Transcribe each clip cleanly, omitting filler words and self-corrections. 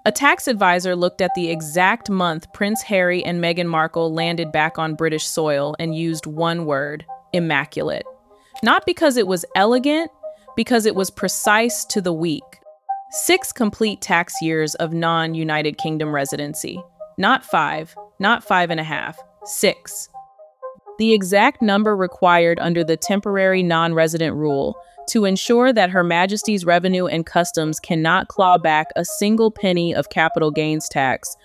A tax advisor looked at the exact month Prince Harry and Meghan Markle landed back on British soil and used one word: immaculate. Not because it was elegant, because it was precise to the week. 6 complete tax years of non-United Kingdom residency. Not 5, not 5.5, 6. The exact number required under the temporary non-resident rule to ensure that Her Majesty's Revenue and Customs cannot claw back a single penny of capital gains tax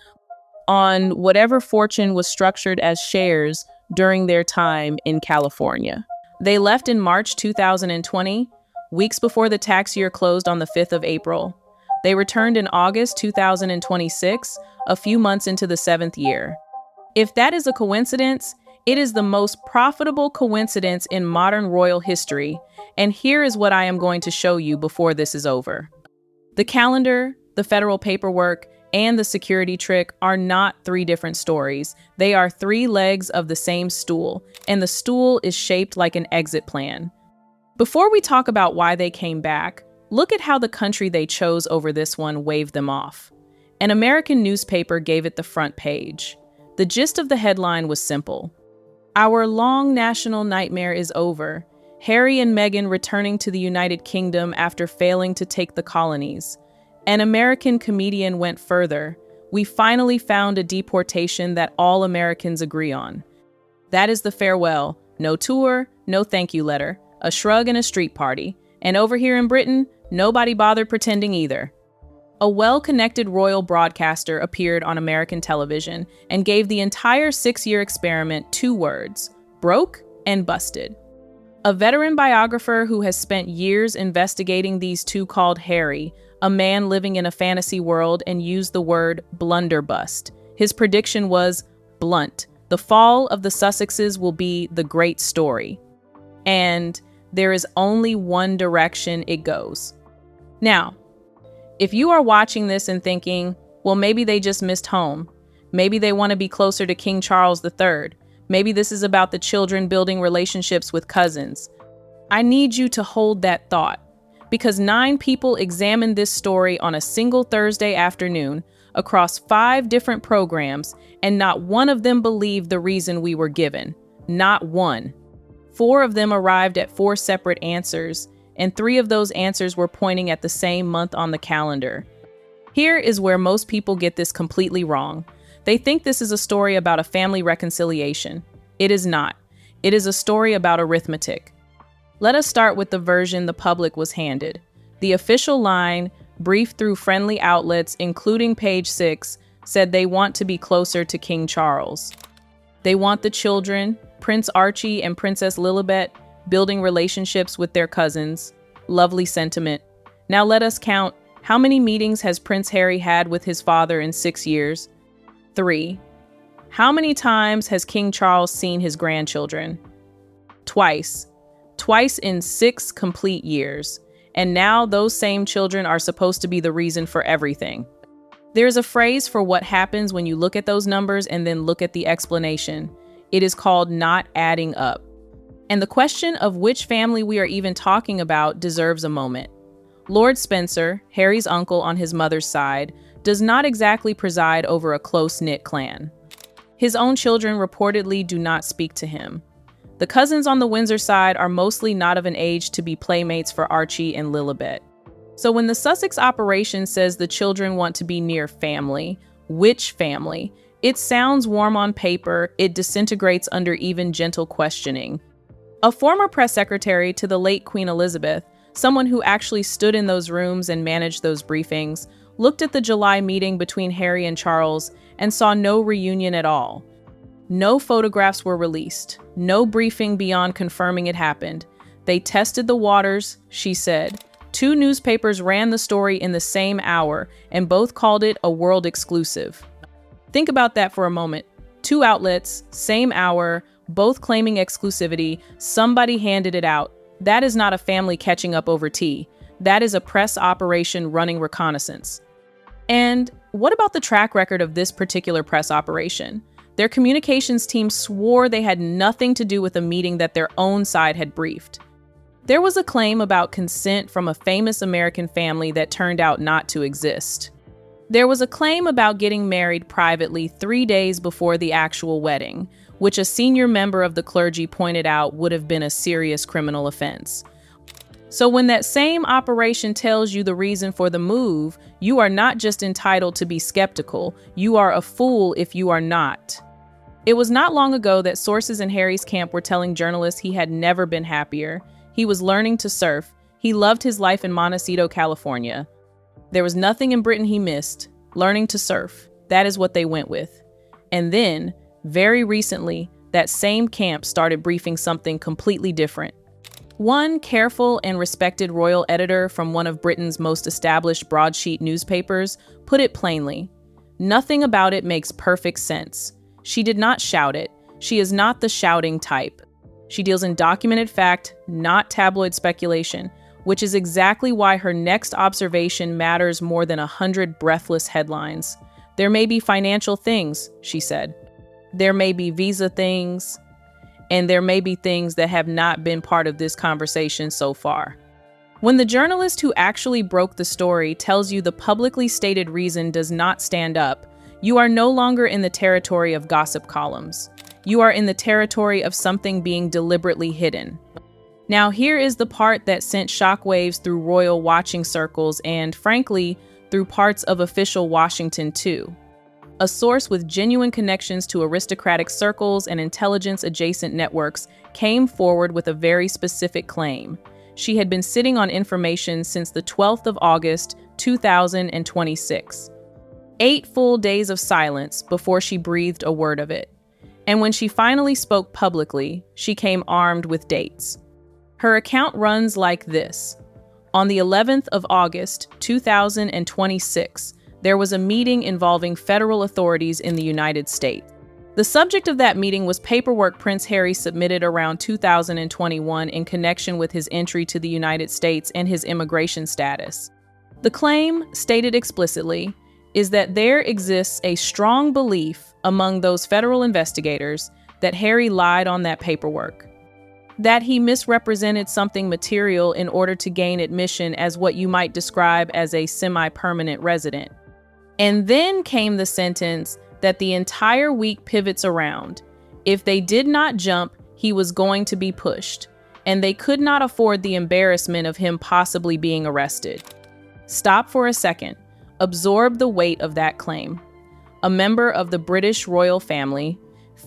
on whatever fortune was structured as shares during their time in California. They left in March 2020, weeks before the tax year closed on the 5th of April. They returned in August 2026, a few months into the 7th year. If that is a coincidence, it is the most profitable coincidence in modern royal history, and here is what I am going to show you before this is over. The calendar, the federal paperwork, and the security trick are not 3 different stories. They are 3 legs of the same stool, and the stool is shaped like an exit plan. Before we talk about why they came back, look at how the country they chose over this one waved them off. An American newspaper gave it the front page. The gist of the headline was simple: "Our long national nightmare is over. Harry and Meghan returning to the United Kingdom after failing to take the colonies." An American comedian went further: "We finally found a deportation that all Americans agree on." That is the farewell. No tour, no thank you letter, a shrug and a street party. And over here in Britain, nobody bothered pretending either. A well-connected royal broadcaster appeared on American television and gave the entire 6-year experiment 2 words: broke and busted. A veteran biographer who has spent years investigating these two called Harry, a man living in a fantasy world, and used the word blunderbust. His prediction was blunt: the fall of the Sussexes will be the great story. And there is only one direction it goes. Now, if you are watching this and thinking, well, maybe they just missed home. Maybe they want to be closer to King Charles III. Maybe this is about the children building relationships with cousins. I need you to hold that thought, because 9 people examined this story on a single Thursday afternoon across 5 different programs, and not one of them believed the reason we were given. Not one. 4 of them arrived at 4 separate answers, and 3 of those answers were pointing at the same month on the calendar. Here is where most people get this completely wrong. They think this is a story about a family reconciliation. It is not. It is a story about arithmetic. Let us start with the version the public was handed. The official line, briefed through friendly outlets, including Page 6, said they want to be closer to King Charles. They want the children, Prince Archie and Princess Lilibet, building relationships with their cousins. Lovely sentiment. Now let us count. How many meetings has Prince Harry had with his father in 6 years? 3. How many times has King Charles seen his grandchildren? Twice. Twice in 6 complete years. And now those same children are supposed to be the reason for everything. There's a phrase for what happens when you look at those numbers and then look at the explanation. It is called not adding up. And the question of which family we are even talking about deserves a moment. Lord Spencer, Harry's uncle on his mother's side, does not exactly preside over a close-knit clan. His own children reportedly do not speak to him. The cousins on the Windsor side are mostly not of an age to be playmates for Archie and Lilibet. So when the Sussex operation says the children want to be near family, which family? It sounds warm on paper, it disintegrates under even gentle questioning. A former press secretary to the late Queen Elizabeth, someone who actually stood in those rooms and managed those briefings, looked at the July meeting between Harry and Charles and saw no reunion at all. No photographs were released, no briefing beyond confirming it happened. They tested the waters, she said. 2 newspapers ran the story in the same hour, and both called it a world exclusive. Think about that for a moment. 2 outlets, same hour, both claiming exclusivity. Somebody handed it out. That is not a family catching up over tea. That is a press operation running reconnaissance. And what about the track record of this particular press operation? Their communications team swore they had nothing to do with a meeting that their own side had briefed. There was a claim about consent from a famous American family that turned out not to exist. There was a claim about getting married privately 3 days before the actual wedding, which a senior member of the clergy pointed out would have been a serious criminal offense. So when that same operation tells you the reason for the move, you are not just entitled to be skeptical, you are a fool if you are not. It was not long ago that sources in Harry's camp were telling journalists he had never been happier. He was learning to surf. He loved his life in Montecito, California. There was nothing in Britain he missed. Learning to surf. That is what they went with. And then, very recently, that same camp started briefing something completely different. One careful and respected royal editor from one of Britain's most established broadsheet newspapers put it plainly. Nothing about it makes perfect sense. She did not shout it. She is not the shouting type. She deals in documented fact, not tabloid speculation, which is exactly why her next observation matters more than 100 breathless headlines. There may be financial things, she said. There may be visa things, and there may be things that have not been part of this conversation so far. When the journalist who actually broke the story tells you the publicly stated reason does not stand up, you are no longer in the territory of gossip columns. You are in the territory of something being deliberately hidden. Now, here is the part that sent shockwaves through royal watching circles and, frankly, through parts of official Washington too. A source with genuine connections to aristocratic circles and intelligence-adjacent networks came forward with a very specific claim. She had been sitting on information since the 12th of August, 2026. 8 full days of silence before she breathed a word of it. And when she finally spoke publicly, she came armed with dates. Her account runs like this. On the 11th of August, 2026, there was a meeting involving federal authorities in the United States. The subject of that meeting was paperwork Prince Harry submitted around 2021 in connection with his entry to the United States and his immigration status. The claim, stated explicitly, is that there exists a strong belief among those federal investigators that Harry lied on that paperwork, that he misrepresented something material in order to gain admission as what you might describe as a semi-permanent resident. And then came the sentence that the entire week pivots around. If they did not jump, he was going to be pushed, and they could not afford the embarrassment of him possibly being arrested. Stop for a second. Absorb the weight of that claim. A member of the British royal family,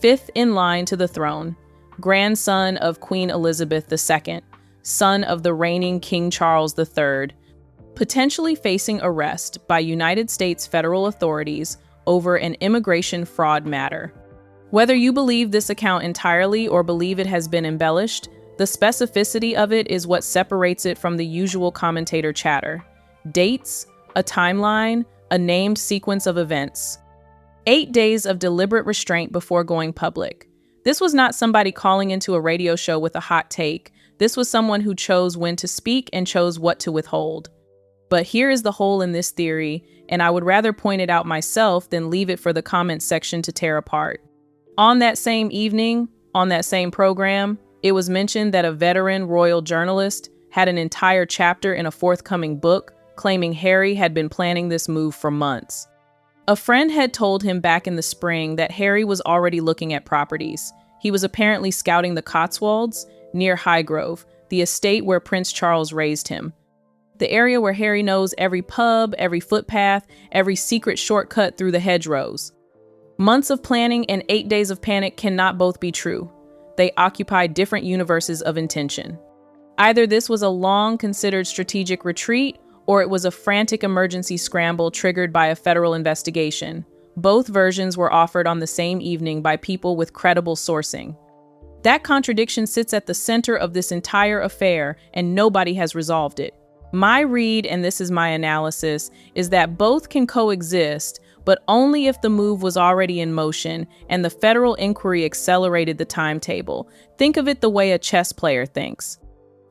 5th in line to the throne, grandson of Queen Elizabeth II, son of the reigning King Charles III, potentially facing arrest by United States federal authorities over an immigration fraud matter. Whether you believe this account entirely or believe it has been embellished, the specificity of it is what separates it from the usual commentator chatter. Dates, a timeline, a named sequence of events. 8 days of deliberate restraint before going public. This was not somebody calling into a radio show with a hot take. This was someone who chose when to speak and chose what to withhold. But here is the hole in this theory, and I would rather point it out myself than leave it for the comments section to tear apart. On that same evening, on that same program, it was mentioned that a veteran royal journalist had an entire chapter in a forthcoming book claiming Harry had been planning this move for months. A friend had told him back in the spring that Harry was already looking at properties. He was apparently scouting the Cotswolds near Highgrove, the estate where Prince Charles raised him. The area where Harry knows every pub, every footpath, every secret shortcut through the hedgerows. Months of planning and 8 days of panic cannot both be true. They occupy different universes of intention. Either this was a long-considered strategic retreat, or it was a frantic emergency scramble triggered by a federal investigation. Both versions were offered on the same evening by people with credible sourcing. That contradiction sits at the center of this entire affair, and nobody has resolved it. My read, and this is my analysis, is that both can coexist, but only if the move was already in motion and the federal inquiry accelerated the timetable. Think of it the way a chess player thinks.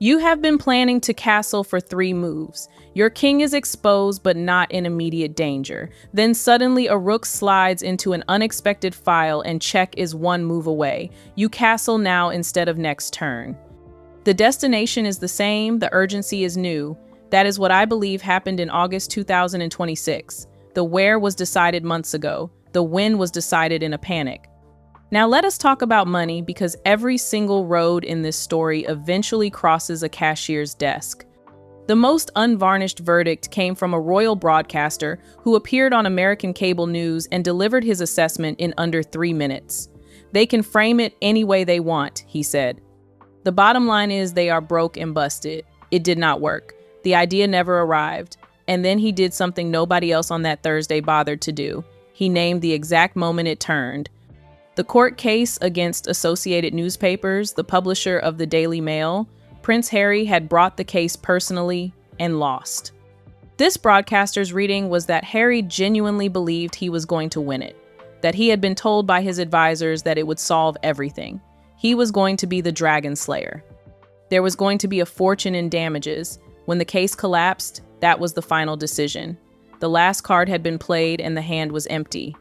You have been planning to castle for 3 moves. Your king is exposed but not in immediate danger. Then suddenly a rook slides into an unexpected file and check is 1 move away. You castle now instead of next turn. The destination is the same, the urgency is new. That is what I believe happened in August 2026. The where was decided months ago. The when was decided in a panic. Now let us talk about money, because every single road in this story eventually crosses a cashier's desk. The most unvarnished verdict came from a royal broadcaster who appeared on American cable news and delivered his assessment in under 3 minutes. "They can frame it any way they want," he said. "The bottom line is they are broke and busted." It did not work. The idea never arrived. And then he did something nobody else on that Thursday bothered to do. He named the exact moment it turned. The court case against Associated Newspapers, the publisher of the Daily Mail, Prince Harry had brought the case personally and lost. This broadcaster's reading was that Harry genuinely believed he was going to win it, that he had been told by his advisors that it would solve everything. He was going to be the dragon slayer. There was going to be a fortune in damages. When the case collapsed, that was the final decision. The last card had been played and the hand was empty.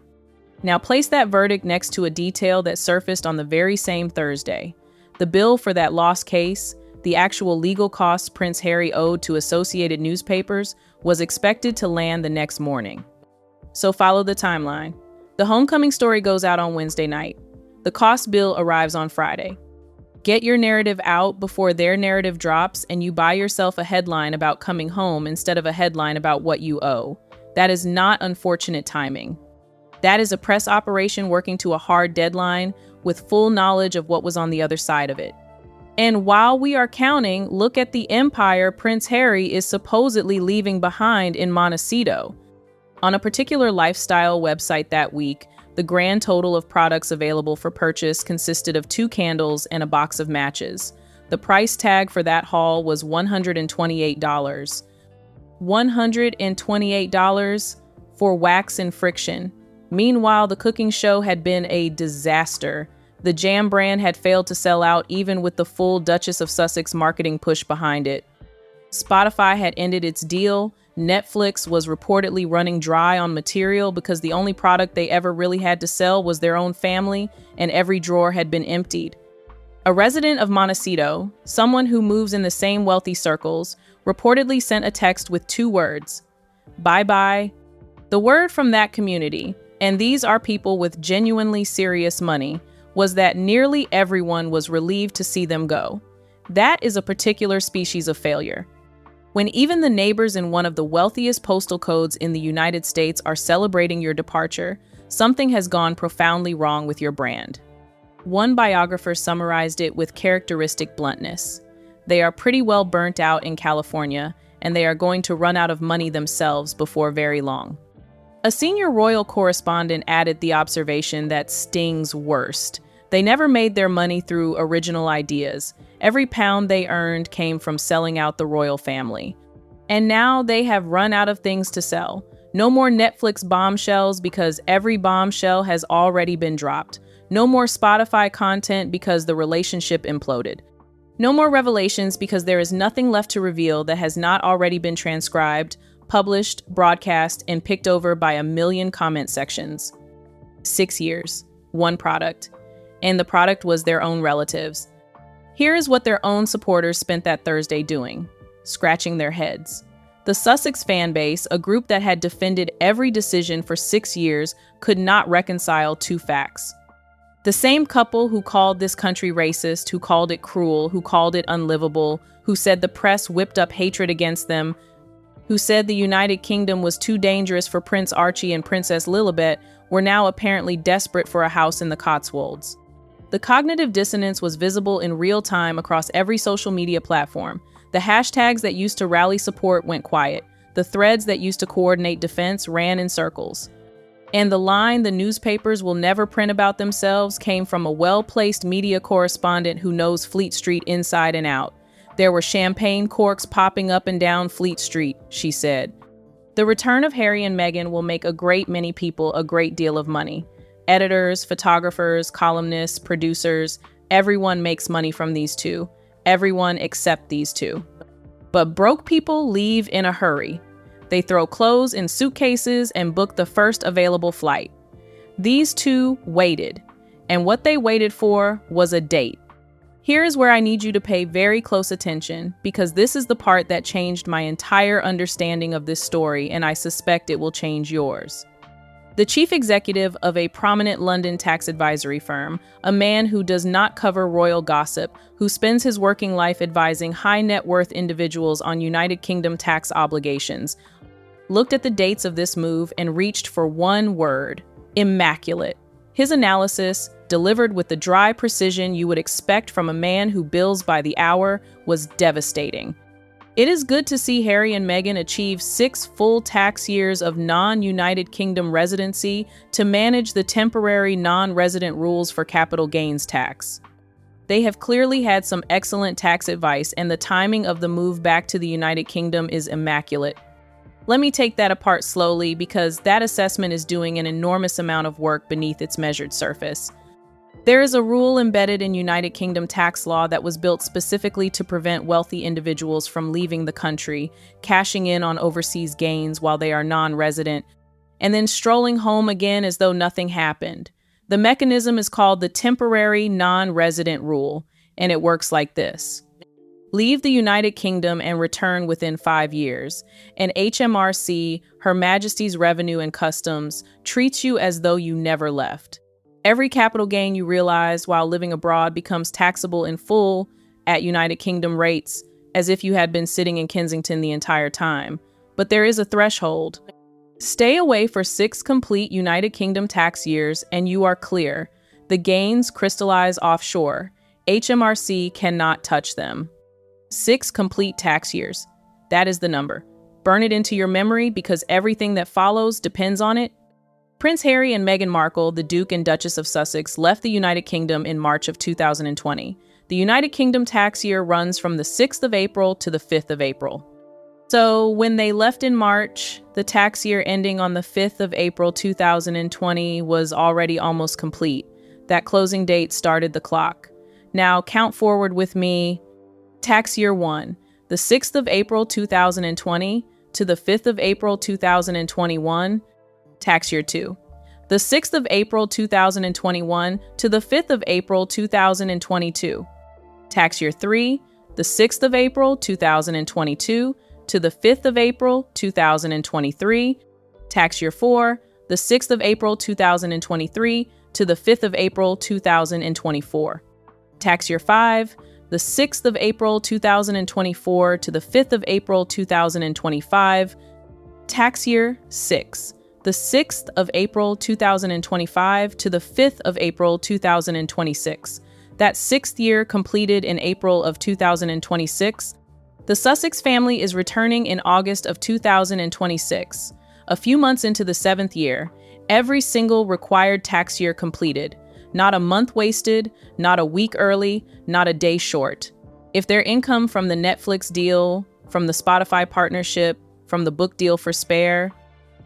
Now place that verdict next to a detail that surfaced on the very same Thursday. The bill for that lost case, the actual legal costs Prince Harry owed to Associated Newspapers, was expected to land the next morning. So follow the timeline. The homecoming story goes out on Wednesday night. The cost bill arrives on Friday. Get your narrative out before their narrative drops, and you buy yourself a headline about coming home instead of a headline about what you owe. That is not unfortunate timing. That is a press operation working to a hard deadline with full knowledge of what was on the other side of it. And while we are counting, look at the empire Prince Harry is supposedly leaving behind in Montecito. On a particular lifestyle website that week, the grand total of products available for purchase consisted of 2 candles and a box of matches. The price tag for that haul was $128. $128 for wax and friction. Meanwhile, the cooking show had been a disaster. The jam brand had failed to sell out even with the full Duchess of Sussex marketing push behind it. Spotify had ended its deal. Netflix was reportedly running dry on material because the only product they ever really had to sell was their own family, and every drawer had been emptied. A resident of Montecito, someone who moves in the same wealthy circles, reportedly sent a text with 2 words: "Bye-bye." The word from that community, and these are people with genuinely serious money, was that nearly everyone was relieved to see them go. That is a particular species of failure. When even the neighbors in one of the wealthiest postal codes in the United States are celebrating your departure, something has gone profoundly wrong with your brand. One biographer summarized it with characteristic bluntness. They are pretty well burnt out in California, and they are going to run out of money themselves before very long. A senior royal correspondent added the observation that stings worst. They never made their money through original ideas. Every pound they earned came from selling out the royal family. And now they have run out of things to sell. No more Netflix bombshells because every bombshell has already been dropped. No more Spotify content because the relationship imploded. No more revelations because there is nothing left to reveal that has not already been transcribed, published, broadcast, and picked over by a million comment sections. 6 years, 1 product. And the product was their own relatives. Here is what their own supporters spent that Thursday doing: scratching their heads. The Sussex fan base, a group that had defended every decision for 6 years, could not reconcile 2 facts. The same couple who called this country racist, who called it cruel, who called it unlivable, who said the press whipped up hatred against them, who said the United Kingdom was too dangerous for Prince Archie and Princess Lilibet, were now apparently desperate for a house in the Cotswolds. The cognitive dissonance was visible in real time across every social media platform. The hashtags that used to rally support went quiet. The threads that used to coordinate defense ran in circles. And the line the newspapers will never print about themselves came from a well-placed media correspondent who knows Fleet Street inside and out. There were champagne corks popping up and down Fleet Street, she said. The return of Harry and Meghan will make a great many people a great deal of money. Editors, photographers, columnists, producers, everyone makes money from these 2. Everyone except these 2. But broke people leave in a hurry. They throw clothes in suitcases and book the first available flight. These 2 waited, and what they waited for was a date. Here is where I need you to pay very close attention, because this is the part that changed my entire understanding of this story, and I suspect it will change yours. The chief executive of a prominent London tax advisory firm, a man who does not cover royal gossip, who spends his working life advising high net worth individuals on United Kingdom tax obligations, looked at the dates of this move and reached for one word: immaculate. His analysis, delivered with the dry precision you would expect from a man who bills by the hour, was devastating. It is good to see Harry and Meghan achieve 6 full tax years of non-United Kingdom residency to manage the temporary non-resident rules for capital gains tax. They have clearly had some excellent tax advice, and the timing of the move back to the United Kingdom is immaculate. Let me take that apart slowly, because that assessment is doing an enormous amount of work beneath its measured surface. There is a rule embedded in United Kingdom tax law that was built specifically to prevent wealthy individuals from leaving the country, cashing in on overseas gains while they are non-resident, and then strolling home again as though nothing happened. The mechanism is called the temporary non-resident rule, and it works like this. Leave the United Kingdom and return within 5 years, and HMRC, Her Majesty's Revenue and Customs, treats you as though you never left. Every capital gain you realize while living abroad becomes taxable in full at United Kingdom rates, as if you had been sitting in Kensington the entire time. But there is a threshold. Stay away for 6 complete United Kingdom tax years and you are clear. The gains crystallize offshore. HMRC cannot touch them. 6 complete tax years. That is the number. Burn it into your memory, because everything that follows depends on it. Prince Harry and Meghan Markle, the Duke and Duchess of Sussex, left the United Kingdom in March of 2020. The United Kingdom tax year runs from the 6th of April to the 5th of April. So when they left in March, the tax year ending on the 5th of April 2020 was already almost complete. That closing date started the clock. Now count forward with me. Tax year 1, the 6th of April 2020 to the 5th of April 2021. Tax year 2, the 6th of April 2021 to the 5th of April 2022. Tax year 3, the 6th of April 2022 to the 5th of April 2023. Tax year 4, the 6th of April 2023 to the 5th of April 2024. Tax year 5, the 6th of April 2024 to the 5th of April 2025. Tax year 6, the 6th of April 2025 to the 5th of April 2026. That 6th year completed in April of 2026. The Sussex family is returning in August of 2026. A few months into the 7th year, every single required tax year completed. Not a month wasted, not a week early, not a day short. If their income from the Netflix deal, from the Spotify partnership, from the book deal for Spare,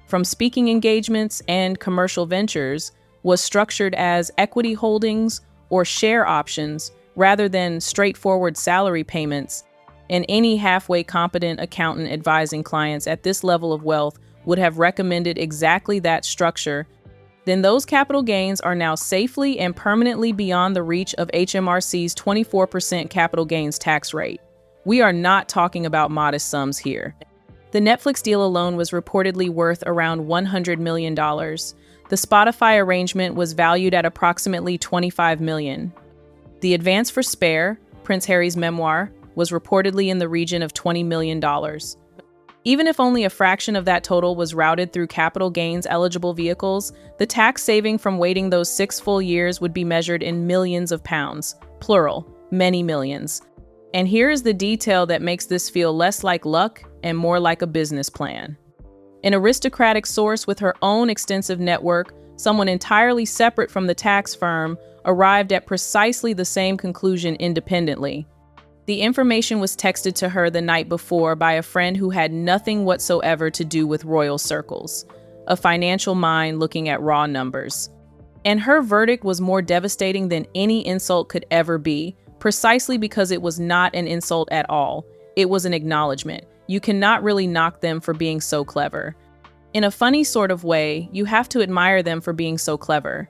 from speaking engagements and commercial ventures was structured as equity holdings or share options rather than straightforward salary payments, and any halfway competent accountant advising clients at this level of wealth would have recommended exactly that structure, then those capital gains are now safely and permanently beyond the reach of HMRC's 24% capital gains tax rate. We are not talking about modest sums here. The Netflix deal alone was reportedly worth around $100 million. The Spotify arrangement was valued at approximately $25 million. The advance for Spare, Prince Harry's memoir, was reportedly in the region of $20 million. Even if only a fraction of that total was routed through capital gains eligible vehicles, the tax saving from waiting those 6 full years would be measured in millions of pounds, plural, many millions. And here is the detail that makes this feel less like luck and more like a business plan. An aristocratic source with her own extensive network, someone entirely separate from the tax firm, arrived at precisely the same conclusion independently. The information was texted to her the night before by a friend who had nothing whatsoever to do with royal circles, a financial mind looking at raw numbers. And her verdict was more devastating than any insult could ever be, precisely because it was not an insult at all. It was an acknowledgement. You cannot really knock them for being so clever. In a funny sort of way, you have to admire them for being so clever.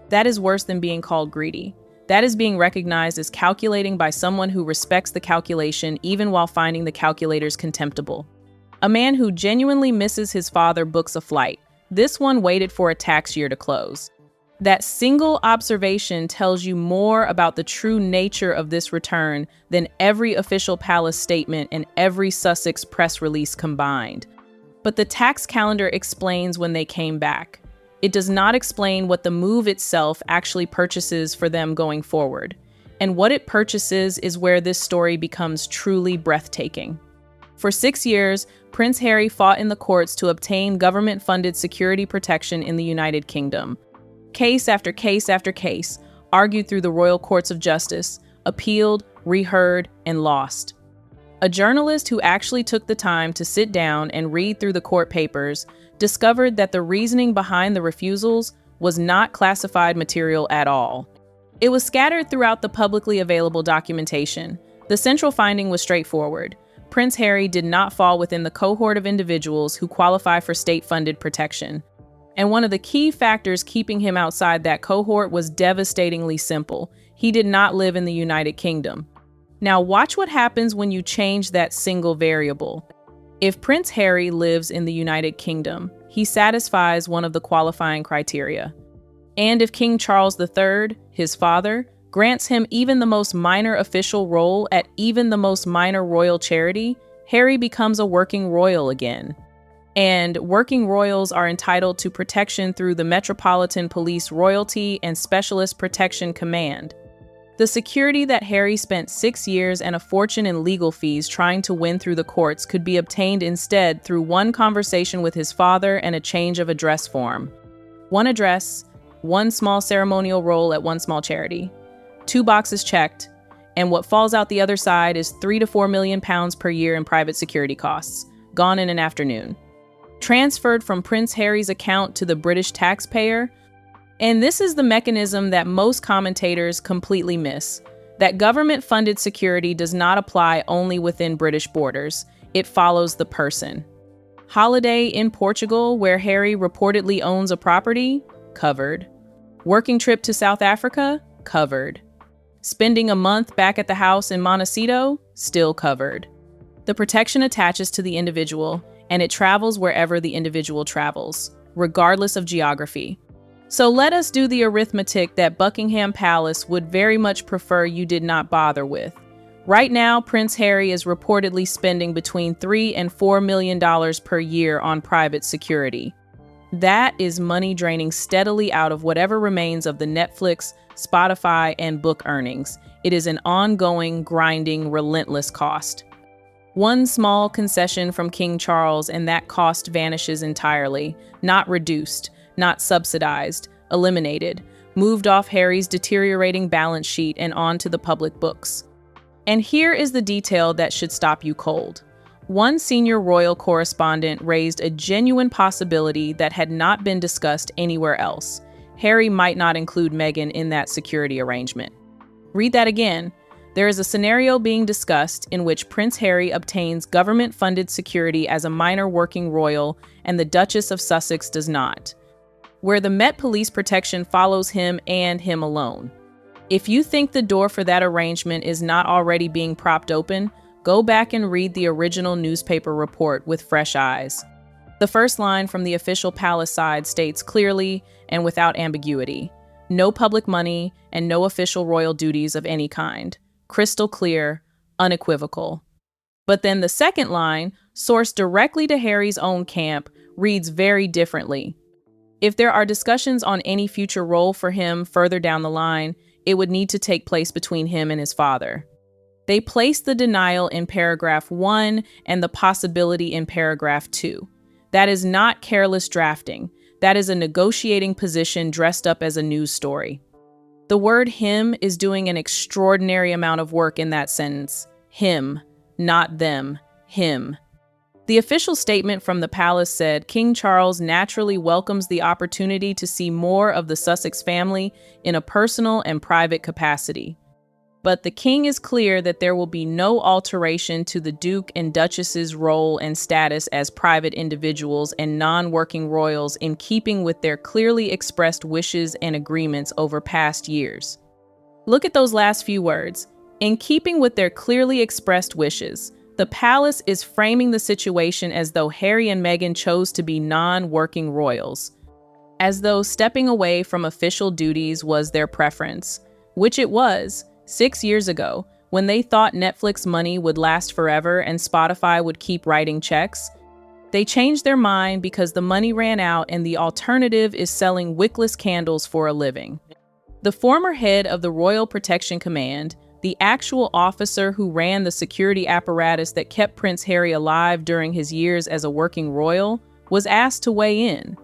That is worse than being called greedy. That is being recognized as calculating by someone who respects the calculation even while finding the calculators contemptible. A man who genuinely misses his father books a flight. This one waited for a tax year to close. That single observation tells you more about the true nature of this return than every official palace statement and every Sussex press release combined. But the tax calendar explains when they came back. It does not explain what the move itself actually purchases for them going forward. And what it purchases is where this story becomes truly breathtaking. For 6 years, Prince Harry fought in the courts to obtain government-funded security protection in the United Kingdom. Case after case after case, argued through the royal courts of justice, appealed, reheard, and lost. A journalist who actually took the time to sit down and read through the court papers discovered that the reasoning behind the refusals was not classified material at all. It was scattered throughout the publicly available documentation. The central finding was straightforward. Prince Harry did not fall within the cohort of individuals who qualify for state-funded protection. And one of the key factors keeping him outside that cohort was devastatingly simple. He did not live in the United Kingdom. Now watch what happens when you change that single variable. If Prince Harry lives in the United Kingdom, he satisfies one of the qualifying criteria. And if King Charles III, his father, grants him even the most minor official role at even the most minor royal charity, Harry becomes a working royal again. And working royals are entitled to protection through the Metropolitan Police Royalty and Specialist Protection Command. The security that Harry spent 6 years and a fortune in legal fees trying to win through the courts could be obtained instead through one conversation with his father and a change of address form. One address, one small ceremonial role at one small charity. 2 boxes checked, and what falls out the other side is £3 to £4 million per year in private security costs, gone in an afternoon. Transferred from Prince Harry's account to the British taxpayer. And this is the mechanism that most commentators completely miss. That government-funded security does not apply only within British borders. It follows the person. Holiday in Portugal, where Harry reportedly owns a property? Covered. Working trip to South Africa? Covered. Spending a month back at the house in Montecito? Still covered. The protection attaches to the individual, and it travels wherever the individual travels, regardless of geography. So let us do the arithmetic that Buckingham Palace would very much prefer you did not bother with. Right now, Prince Harry is reportedly spending between $3 and $4 million per year on private security. That is money draining steadily out of whatever remains of the Netflix, Spotify, and book earnings. It is an ongoing, grinding, relentless cost. One small concession from King Charles and that cost vanishes entirely, not reduced, not subsidized, eliminated, moved off Harry's deteriorating balance sheet and onto the public books. And here is the detail that should stop you cold. One senior royal correspondent raised a genuine possibility that had not been discussed anywhere else. Harry might not include Meghan in that security arrangement. Read that again. There is a scenario being discussed in which Prince Harry obtains government-funded security as a minor working royal and the Duchess of Sussex does not, where the Met Police protection follows him and him alone. If you think the door for that arrangement is not already being propped open, go back and read the original newspaper report with fresh eyes. The first line from the official palace side states clearly and without ambiguity, no public money and no official royal duties of any kind. Crystal clear, unequivocal. But then the second line, sourced directly to Harry's own camp, reads very differently. If there are discussions on any future role for him further down the line, it would need to take place between him and his father. They place the denial in paragraph 1 and the possibility in paragraph 2. That is not careless drafting. That is a negotiating position dressed up as a news story. The word him is doing an extraordinary amount of work in that sentence. Him, not them, him. The official statement from the palace said King Charles naturally welcomes the opportunity to see more of the Sussex family in a personal and private capacity. But the king is clear that there will be no alteration to the Duke and Duchess's role and status as private individuals and non-working royals in keeping with their clearly expressed wishes and agreements over past years. Look at those last few words. In keeping with their clearly expressed wishes, the palace is framing the situation as though Harry and Meghan chose to be non-working royals, as though stepping away from official duties was their preference, which it was 6 years ago, when they thought Netflix money would last forever and Spotify would keep writing checks. They changed their mind because the money ran out and the alternative is selling wickless candles for a living. The former head of the Royal Protection Command, the actual officer who ran the security apparatus that kept Prince Harry alive during his years as a working royal, was asked to weigh in.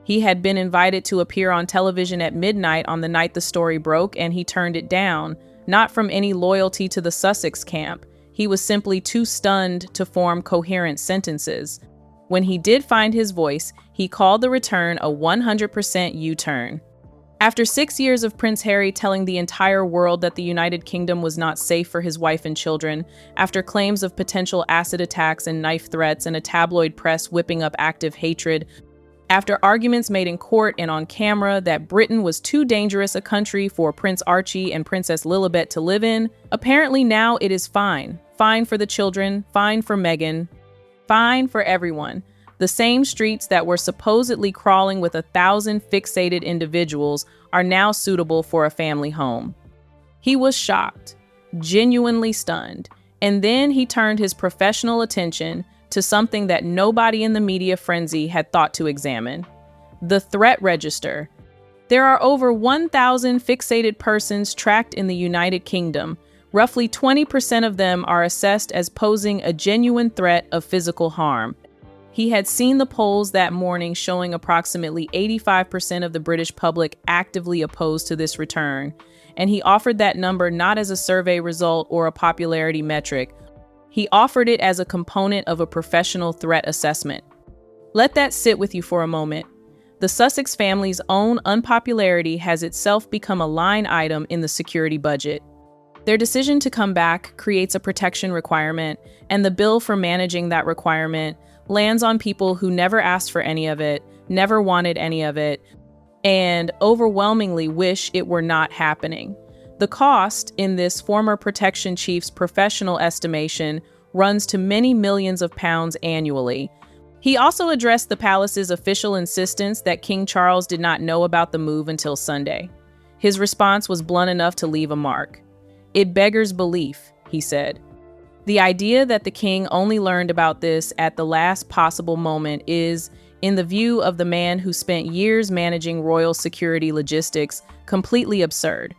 He had been invited to appear on television at midnight on the night the story broke, and he turned it down, not from any loyalty to the Sussex camp. He was simply too stunned to form coherent sentences. When he did find his voice, he called the return a 100% U-turn. After 6 years of Prince Harry telling the entire world that the United Kingdom was not safe for his wife and children, after claims of potential acid attacks and knife threats and a tabloid press whipping up active hatred, after arguments made in court and on camera that Britain was too dangerous a country for Prince Archie and Princess Lilibet to live in, apparently now it is fine. Fine for the children, fine for Meghan, fine for everyone. The same streets that were supposedly crawling with 1,000 fixated individuals are now suitable for a family home. He was shocked, genuinely stunned, and then he turned his professional attention to something that nobody in the media frenzy had thought to examine: the threat register. There are over 1,000 fixated persons tracked in the United Kingdom. Roughly 20% of them are assessed as posing a genuine threat of physical harm. He had seen the polls that morning showing approximately 85% of the British public actively opposed to this return, and he offered that number not as a survey result or a popularity metric. He offered it as a component of a professional threat assessment. Let that sit with you for a moment. The Sussex family's own unpopularity has itself become a line item in the security budget. Their decision to come back creates a protection requirement, and the bill for managing that requirement lands on people who never asked for any of it, never wanted any of it, and overwhelmingly wish it were not happening. The cost, in this former protection chief's professional estimation, runs to many millions of pounds annually. He also addressed the palace's official insistence that King Charles did not know about the move until Sunday. His response was blunt enough to leave a mark. "It beggars belief," he said. The idea that the king only learned about this at the last possible moment is, in the view of the man who spent years managing royal security logistics, completely absurd.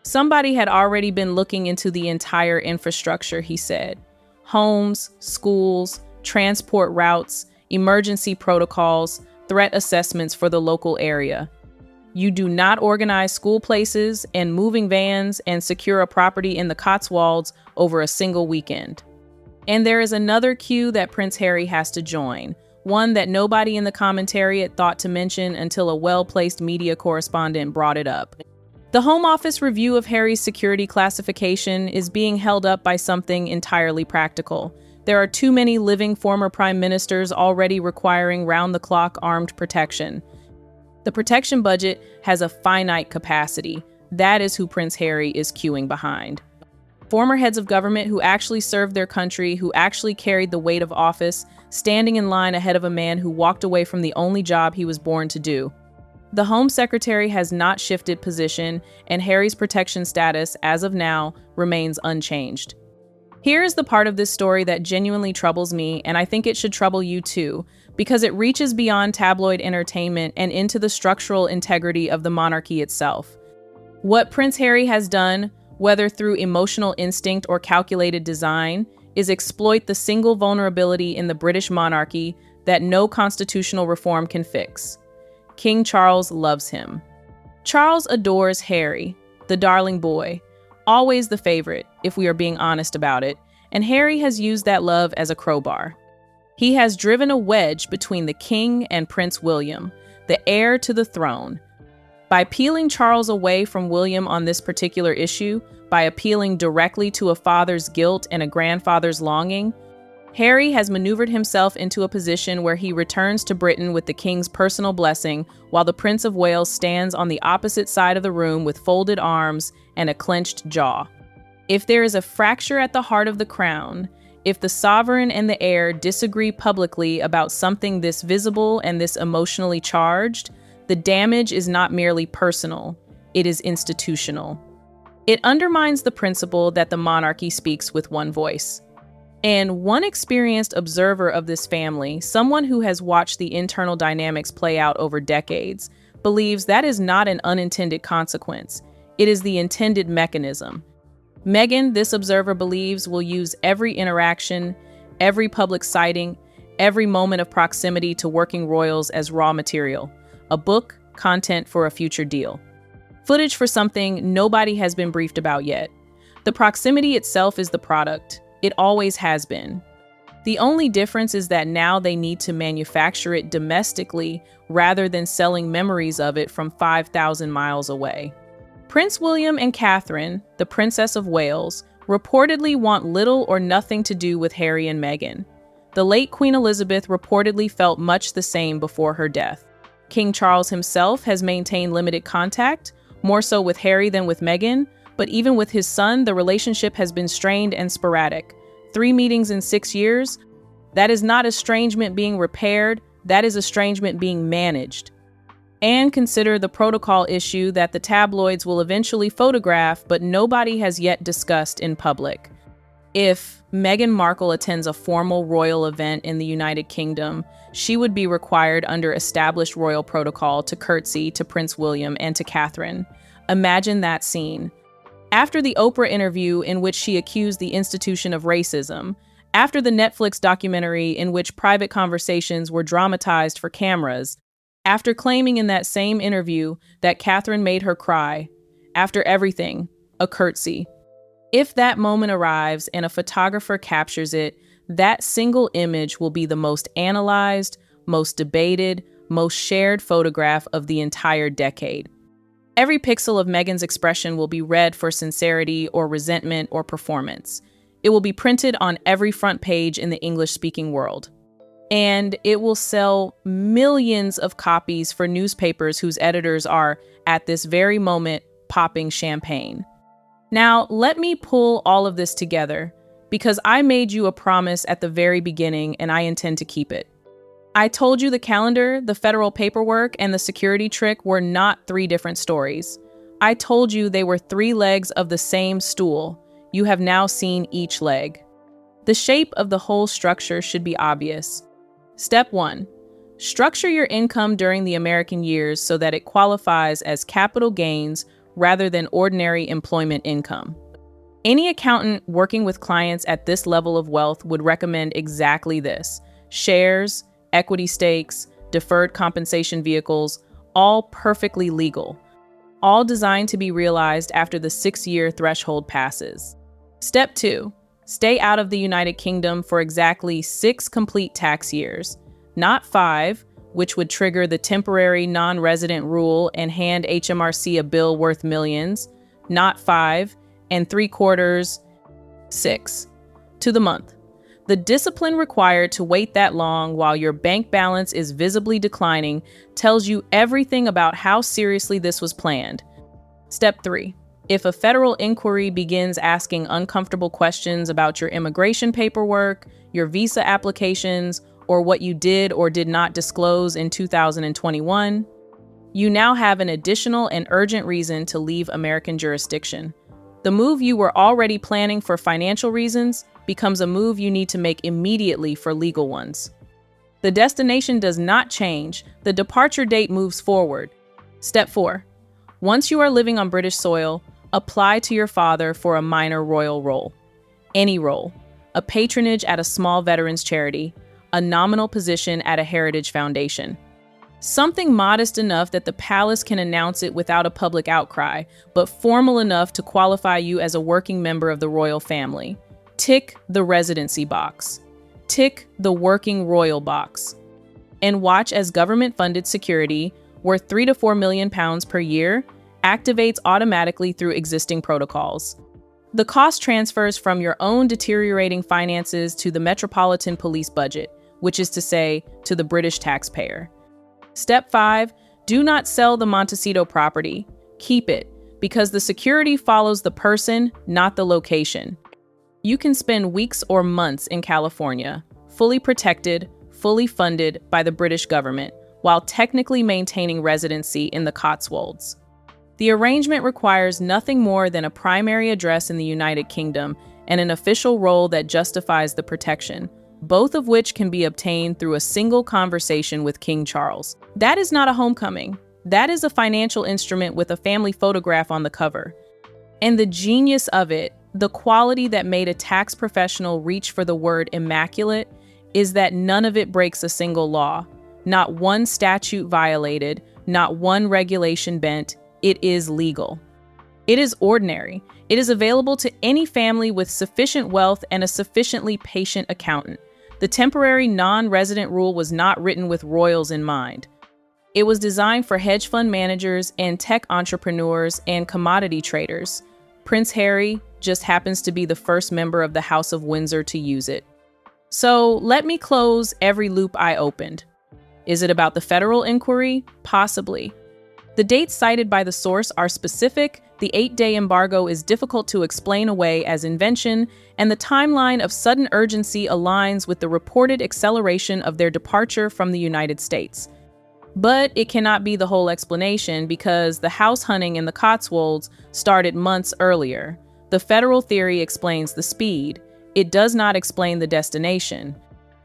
Somebody had already been looking into the entire infrastructure, he said. Homes, schools, transport routes, emergency protocols, threat assessments for the local area. You do not organize school places and moving vans and secure a property in the Cotswolds over a single weekend. And there is another queue that Prince Harry has to join, one that nobody in the commentariat thought to mention until a well-placed media correspondent brought it up. The Home Office review of Harry's security classification is being held up by something entirely practical. There are too many living former prime ministers already requiring round-the-clock armed protection. The protection budget has a finite capacity. That is who Prince Harry is queuing behind. Former heads of government who actually served their country, who actually carried the weight of office, standing in line ahead of a man who walked away from the only job he was born to do. The Home Secretary has not shifted position, and Harry's protection status, as of now, remains unchanged. Here is the part of this story that genuinely troubles me, and I think it should trouble you too, because it reaches beyond tabloid entertainment and into the structural integrity of the monarchy itself. What Prince Harry has done, whether through emotional instinct or calculated design, is exploit the single vulnerability in the British monarchy that no constitutional reform can fix. King Charles loves him. Charles adores Harry, the darling boy, always the favorite, if we are being honest about it, and Harry has used that love as a crowbar. He has driven a wedge between the king and Prince William, the heir to the throne. By peeling Charles away from William on this particular issue, by appealing directly to a father's guilt and a grandfather's longing, Harry has maneuvered himself into a position where he returns to Britain with the king's personal blessing, while the Prince of Wales stands on the opposite side of the room with folded arms and a clenched jaw. If there is a fracture at the heart of the crown, if the sovereign and the heir disagree publicly about something this visible and this emotionally charged, the damage is not merely personal, it is institutional. It undermines the principle that the monarchy speaks with one voice. And one experienced observer of this family, someone who has watched the internal dynamics play out over decades, believes that is not an unintended consequence. It is the intended mechanism. Meghan, this observer believes, will use every interaction, every public sighting, every moment of proximity to working royals as raw material, a book, content for a future deal. Footage for something nobody has been briefed about yet. The proximity itself is the product. It always has been. The only difference is that now they need to manufacture it domestically rather than selling memories of it from 5,000 miles away. Prince William and Catherine, the Princess of Wales, reportedly want little or nothing to do with Harry and Meghan. The late Queen Elizabeth reportedly felt much the same before her death. King Charles himself has maintained limited contact, more so with Harry than with Meghan, but even with his son, the relationship has been strained and sporadic. 3 meetings in 6 years? That is not estrangement being repaired, that is estrangement being managed. And consider the protocol issue that the tabloids will eventually photograph, but nobody has yet discussed in public. If Meghan Markle attends a formal royal event in the United Kingdom, she would be required under established royal protocol to curtsy to Prince William and to Catherine. Imagine that scene. After the Oprah interview in which she accused the institution of racism, after the Netflix documentary in which private conversations were dramatized for cameras, after claiming in that same interview that Catherine made her cry, after everything, a curtsy. If that moment arrives and a photographer captures it, that single image will be the most analyzed, most debated, most shared photograph of the entire decade. Every pixel of Meghan's expression will be read for sincerity or resentment or performance. It will be printed on every front page in the English-speaking world. And it will sell millions of copies for newspapers whose editors are, at this very moment, popping champagne. Now, let me pull all of this together, because I made you a promise at the very beginning and I intend to keep it. I told you the calendar, the federal paperwork, and the security trick were not 3 different stories. I told you they were 3 legs of the same stool. You have now seen each leg. The shape of the whole structure should be obvious. Step 1. Structure your income during the American years so that it qualifies as capital gains rather than ordinary employment income. Any accountant working with clients at this level of wealth would recommend exactly this: shares, equity stakes, deferred compensation vehicles, all perfectly legal, all designed to be realized after the 6-year threshold passes. Step 2. Stay out of the United Kingdom for exactly 6 complete tax years, not 5, which would trigger the temporary non-resident rule and hand HMRC a bill worth millions, not 5 3/4, 6, to the month. The discipline required to wait that long while your bank balance is visibly declining tells you everything about how seriously this was planned. Step 3. If a federal inquiry begins asking uncomfortable questions about your immigration paperwork, your visa applications, or what you did or did not disclose in 2021, you now have an additional and urgent reason to leave American jurisdiction. The move you were already planning for financial reasons becomes a move you need to make immediately for legal ones. The destination does not change, the departure date moves forward. Step 4. Once you are living on British soil, apply to your father for a minor royal role. Any role. A patronage at a small veterans charity, a nominal position at a heritage foundation. Something modest enough that the palace can announce it without a public outcry, but formal enough to qualify you as a working member of the royal family. Tick the residency box. Tick the working royal box. And watch as government-funded security, worth £3 to £4 million per year, activates automatically through existing protocols. The cost transfers from your own deteriorating finances to the Metropolitan Police budget, which is to say, to the British taxpayer. Step 5, do not sell the Montecito property. Keep it, because the security follows the person, not the location. You can spend weeks or months in California, fully protected, fully funded by the British government, while technically maintaining residency in the Cotswolds. The arrangement requires nothing more than a primary address in the United Kingdom and an official role that justifies the protection, both of which can be obtained through a single conversation with King Charles. That is not a homecoming. That is a financial instrument with a family photograph on the cover. And the genius of it, the quality that made a tax professional reach for the word immaculate, is that none of it breaks a single law. Not one statute violated, not one regulation bent. It is legal. It is ordinary. It is available to any family with sufficient wealth and a sufficiently patient accountant. The temporary non-resident rule was not written with royals in mind. It was designed for hedge fund managers and tech entrepreneurs and commodity traders. Prince Harry just happens to be the first member of the House of Windsor to use it. So let me close every loop I opened. Is it about the federal inquiry? Possibly. The dates cited by the source are specific, the 8-day embargo is difficult to explain away as invention, and the timeline of sudden urgency aligns with the reported acceleration of their departure from the United States. But it cannot be the whole explanation because the house hunting in the Cotswolds started months earlier. The federal theory explains the speed. It does not explain the destination.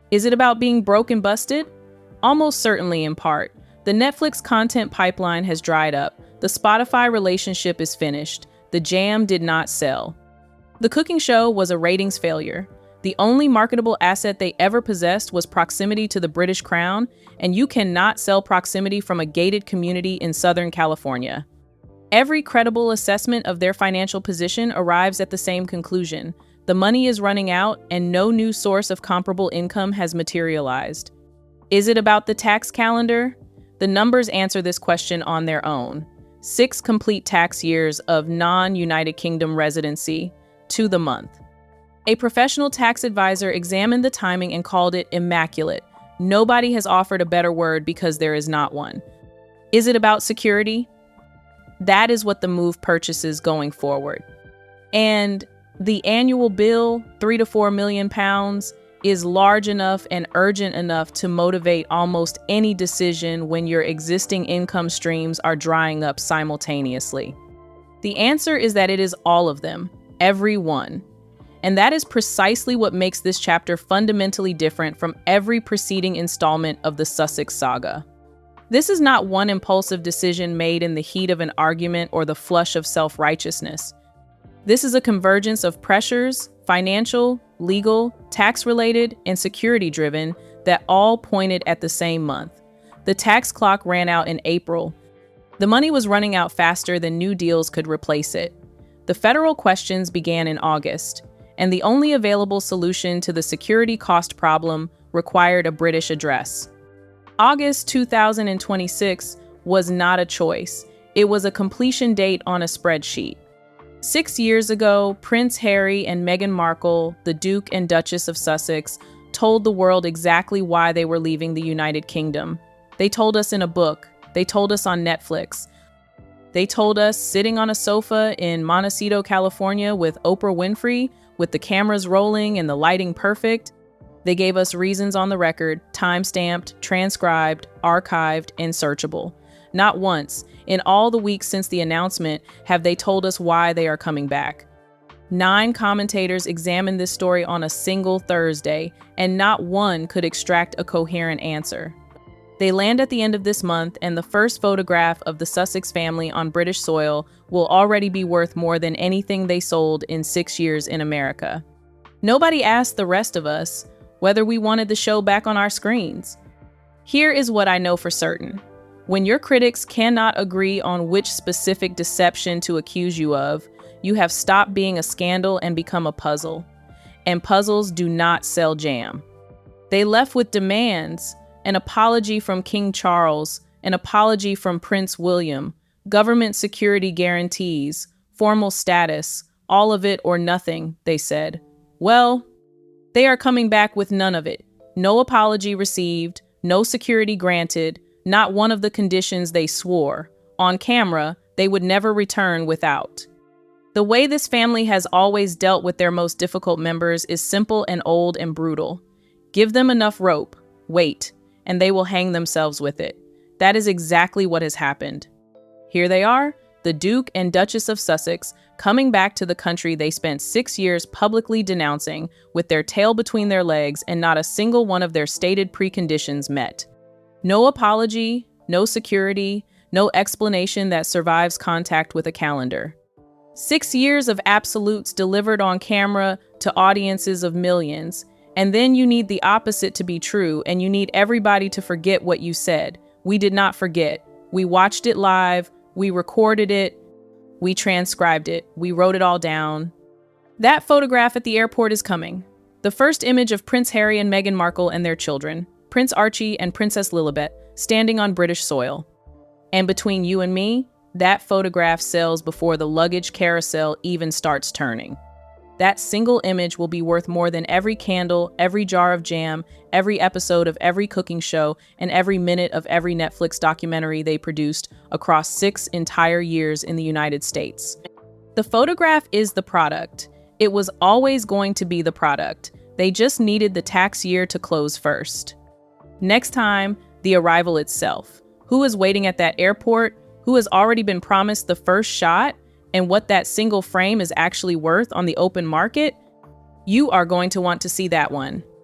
Is it about being broke and busted? Almost certainly in part. The Netflix content pipeline has dried up. The Spotify relationship is finished. The Jam did not sell. The cooking show was a ratings failure. The only marketable asset they ever possessed was proximity to the British Crown, and you cannot sell proximity from a gated community in Southern California. Every credible assessment of their financial position arrives at the same conclusion. The money is running out, and no new source of comparable income has materialized. Is it about the tax calendar? The numbers answer this question on their own. 6 complete tax years of non-United Kingdom residency to the month. A professional tax advisor examined the timing and called it immaculate. Nobody has offered a better word because there is not one. Is it about security? That is what the move purchases going forward. And the annual bill, £3 to £4 million, is large enough and urgent enough to motivate almost any decision when your existing income streams are drying up simultaneously. The answer is that it is all of them, every one. And that is precisely what makes this chapter fundamentally different from every preceding installment of the Sussex saga. This is not one impulsive decision made in the heat of an argument or the flush of self-righteousness. This is a convergence of pressures, financial, legal, tax-related, and security-driven, that all pointed at the same month. The tax clock ran out in April. The money was running out faster than new deals could replace it. The federal questions began in August, and the only available solution to the security cost problem required a British address. August 2026 was not a choice. It was a completion date on a spreadsheet. 6 years ago, Prince Harry and Meghan Markle, the Duke and Duchess of Sussex, told the world exactly why they were leaving the United Kingdom. They told us in a book. They told us on Netflix. They told us sitting on a sofa in Montecito, California with Oprah Winfrey, with the cameras rolling and the lighting perfect. They gave us reasons on the record, time-stamped, transcribed, archived, and searchable. Not once, in all the weeks since the announcement, have they told us why they are coming back. 9 commentators examined this story on a single Thursday, and not one could extract a coherent answer. They land at the end of this month, and the first photograph of the Sussex family on British soil will already be worth more than anything they sold in 6 years in America. Nobody asked the rest of us whether we wanted the show back on our screens. Here is what I know for certain. When your critics cannot agree on which specific deception to accuse you of, you have stopped being a scandal and become a puzzle. And puzzles do not sell jam. They left with demands: an apology from King Charles, an apology from Prince William, government security guarantees, formal status, All of it or nothing, they said. Well, they are coming back with none of it. No apology received, no security granted, not one of the conditions they swore. On camera, they would never return without. The way this family has always dealt with their most difficult members is simple and old and brutal. Give them enough rope, wait, and they will hang themselves with it. That is exactly what has happened. Here they are, the Duke and Duchess of Sussex, coming back to the country they spent 6 years publicly denouncing, with their tail between their legs and not a single one of their stated preconditions met. No apology, no security, no explanation that survives contact with a calendar. 6 years of absolutes delivered on camera to audiences of millions. And then you need the opposite to be true, and you need everybody to forget what you said. We did not forget. We watched it live. We recorded it. We transcribed it. We wrote it all down. That photograph at the airport is coming. The first image of Prince Harry and Meghan Markle and their children, Prince Archie and Princess Lilibet, standing on British soil. And between you and me, that photograph sells before the luggage carousel even starts turning. That single image will be worth more than every candle, every jar of jam, every episode of every cooking show, and every minute of every Netflix documentary they produced across 6 entire years in the United States. The photograph is the product. It was always going to be the product. They just needed the tax year to close first. Next time, the arrival itself. Who is waiting at that airport? Who has already been promised the first shot? And what that single frame is actually worth on the open market? You are going to want to see that one.